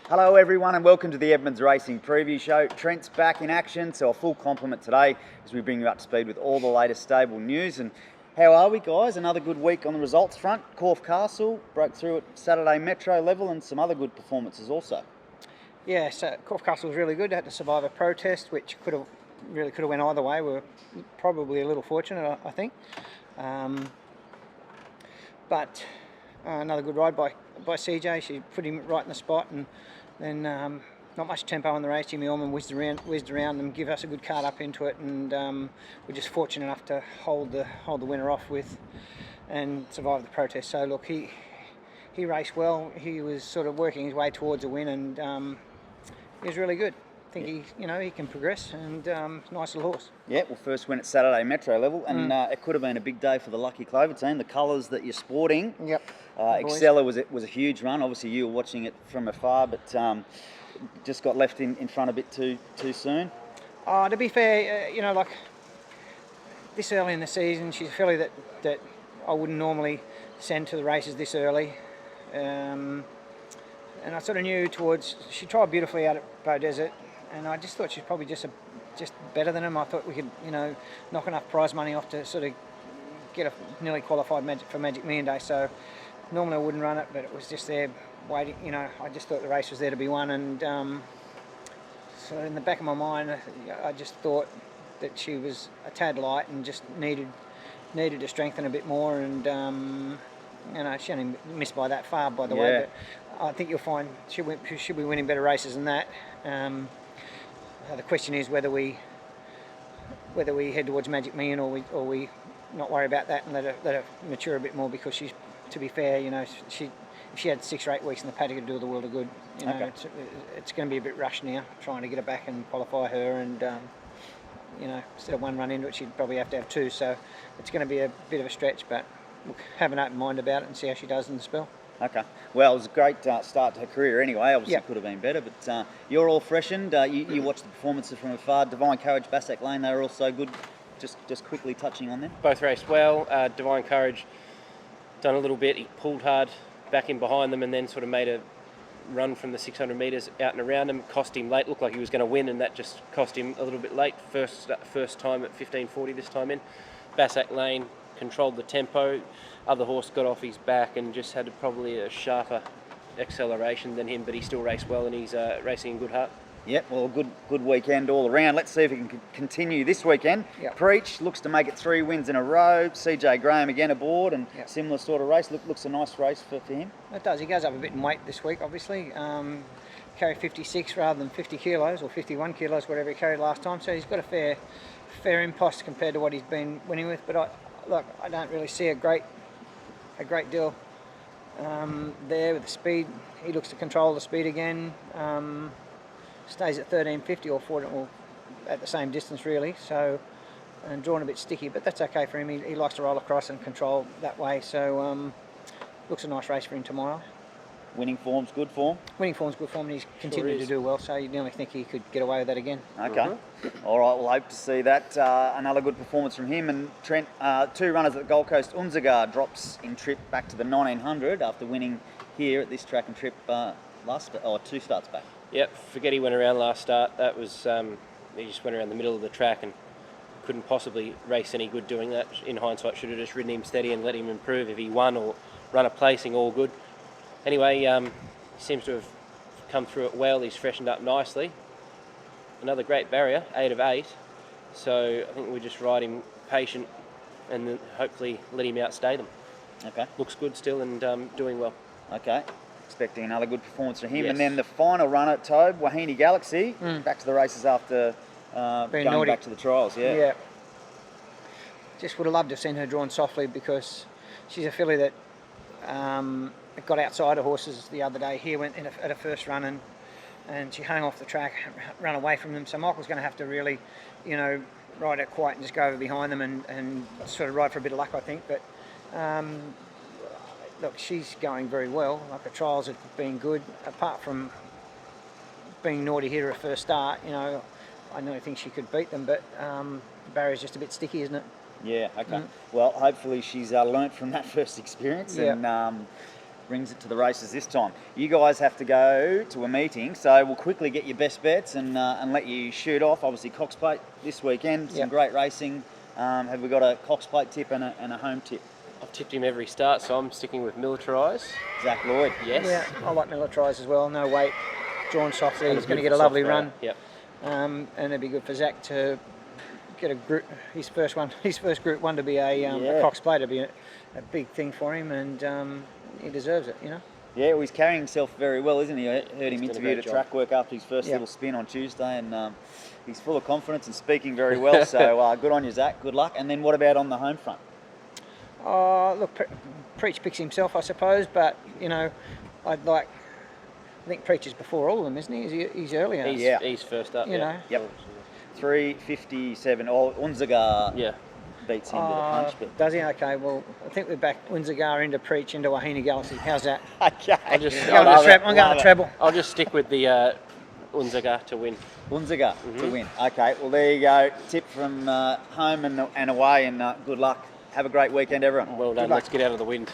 Hello everyone and welcome to the Edmonds Racing Preview Show. Trent's back in action, so a full complement today as we bring you up to speed with all the latest stable news. And how are we, guys? Another good week on the results front. Corfe Castle broke through at Saturday Metro level and some other good performances also. Yeah, so Corfe Castle was really good. Had to survive a protest, which could have went either way. We were probably a little fortunate, I think. But another good ride by CJ. She put him right in the spot, and then not much tempo on the race. Jimmy Orman whizzed around and give us a good cart up into it, and we're just fortunate enough to hold the winner off with and survive the protest. So look, he raced well. He was sort of working his way towards a win, and he was really good. I think he can progress, and nice little horse. Yeah, well, first win at Saturday Metro level, and it could have been a big day for the Lucky Clover team. The colours that you're sporting. Yep. Excella was a huge run. Obviously, you were watching it from afar, but just got left in front a bit too soon. To be fair, like this early in the season, she's a filly that I wouldn't normally send to the races this early. And I sort of knew she tried beautifully out at Bow Desert, and I just thought she's probably just better than him. I thought we could, knock enough prize money off to sort of get a nearly qualified for Magic Million Day. So normally I wouldn't run it, but it was just there waiting. I just thought the race was there to be won, and so in the back of my mind, I just thought that she was a tad light and just needed to strengthen a bit more. And she only missed by that far, by the way. But I think you'll find she should be winning better races than that. The question is whether we head towards Magic Million or we not worry about that and let her mature a bit more, because she's, to be fair, if she had 6 or 8 weeks in the paddock, it'd do the world of good. Okay. It's going to be a bit rushed now, trying to get her back and qualify her, and instead of 1 run into it, she'd probably have to have 2. So it's going to be a bit of a stretch, but we'll have an open mind about it and see how she does in the spell. Okay. Well, it was a great start to her career anyway. Obviously, Could have been better, but you're all freshened. You watched the performances from afar. Divine Courage, Bassac Lane, they were all so good. Just quickly touching on them. Both raced well. Divine Courage done a little bit. He pulled hard back in behind them and then sort of made a run from the 600 metres out and around him. Cost him late. Looked like he was going to win, and that just cost him a little bit late. First time at 15:40 this time in. Bassac Lane controlled the tempo. Other horse got off his back and just had probably a sharper acceleration than him, but he still raced well, and he's racing in good heart. Yep, well, good weekend all around. Let's see if he can continue this weekend. Yep. Preach looks to make it 3 wins in a row. CJ Graham again aboard, and similar sort of race. Looks a nice race for him. It does. He goes up a bit in weight this week, obviously. Carried 56 rather than 50 kilos or 51 kilos, whatever he carried last time. So he's got a fair impost compared to what he's been winning with. But I don't really see a great deal there with the speed. He looks to control the speed again. Stays at 13.50 or 14, or at the same distance really. So, and drawn a bit sticky, but that's okay for him. He likes to roll across and control that way. So looks a nice race for him tomorrow. Winning form's good form. Winning form's good form, and he's continued to do well. So you nearly think he could get away with that again. Okay. All right, we'll hope to see that. Another good performance from him. And Trent, 2 runners at the Gold Coast. Unzagar drops in trip back to the 1900 after winning here at this track and trip 2 starts back. Yep, forget he went around last start. That was he just went around the middle of the track and couldn't possibly race any good doing that. In hindsight, should have just ridden him steady and let him improve. If he won or run a placing, all good. Anyway, he seems to have come through it well. He's freshened up nicely. Another great barrier, 8 of 8. So I think we just ride him patient and then hopefully let him outstay them. Okay. Looks good still and doing well. Okay. Expecting another good performance from him. Yes. And then the final run at Tobe, Wahine Galaxy, back to the races after going back to the trials. Yeah. Just would have loved to have seen her drawn softly, because she's a filly that got outside of horses the other day. Here went at a first run and she hung off the track, ran away from them. So Michael's going to have to really, ride out quiet and just go over behind them and sort of ride for a bit of luck, I think. But look, she's going very well. Like, the trials have been good. Apart from being naughty here at her first start, I don't think she could beat them. But the barrier's just a bit sticky, isn't it? Yeah. Okay. Well, hopefully she's learnt from that first experience and brings it to the races this time. You guys have to go to a meeting, so we'll quickly get your best bets and let you shoot off. Obviously, Cox Plate this weekend, some Yep. great racing. Have we got a Cox Plate tip and a home tip? I've tipped him every start, so I'm sticking with Militarise. Zach Lloyd. Yes. Yeah, I like Militarise as well. No weight, drawn softly. And He's going to good get a for lovely soft run. ride. Yep. And it'd be good for Zach to get his first Group 1 to be a Cox Plate. It'd be a big thing for him, and he deserves it, you know. Yeah, well, he's carrying himself very well, isn't he? I heard him He's done a interviewed great at job. track work after his first Yeah. little spin on Tuesday, and he's full of confidence and speaking very well. So good on you, Zach. Good luck. And then what about on the home front? Look, Preach picks himself, I suppose, but you know, I think Preach is before all of them, isn't he? He's earlier. He's first up. You know. Yep. 3:57. Oh, Unzaga Yeah. beats him to the punch, but Does he? Okay, well, I think we're back Unzagar into Preach into Wahine Galaxy. How's that? okay. I'll just- I'm going to treble. I'll just stick with the Unzaga to win. Unzaga to win. Okay, well there you go. Tip from home and away, and good luck. Have a great weekend, everyone. Well done. luck. Let's get out of the wind.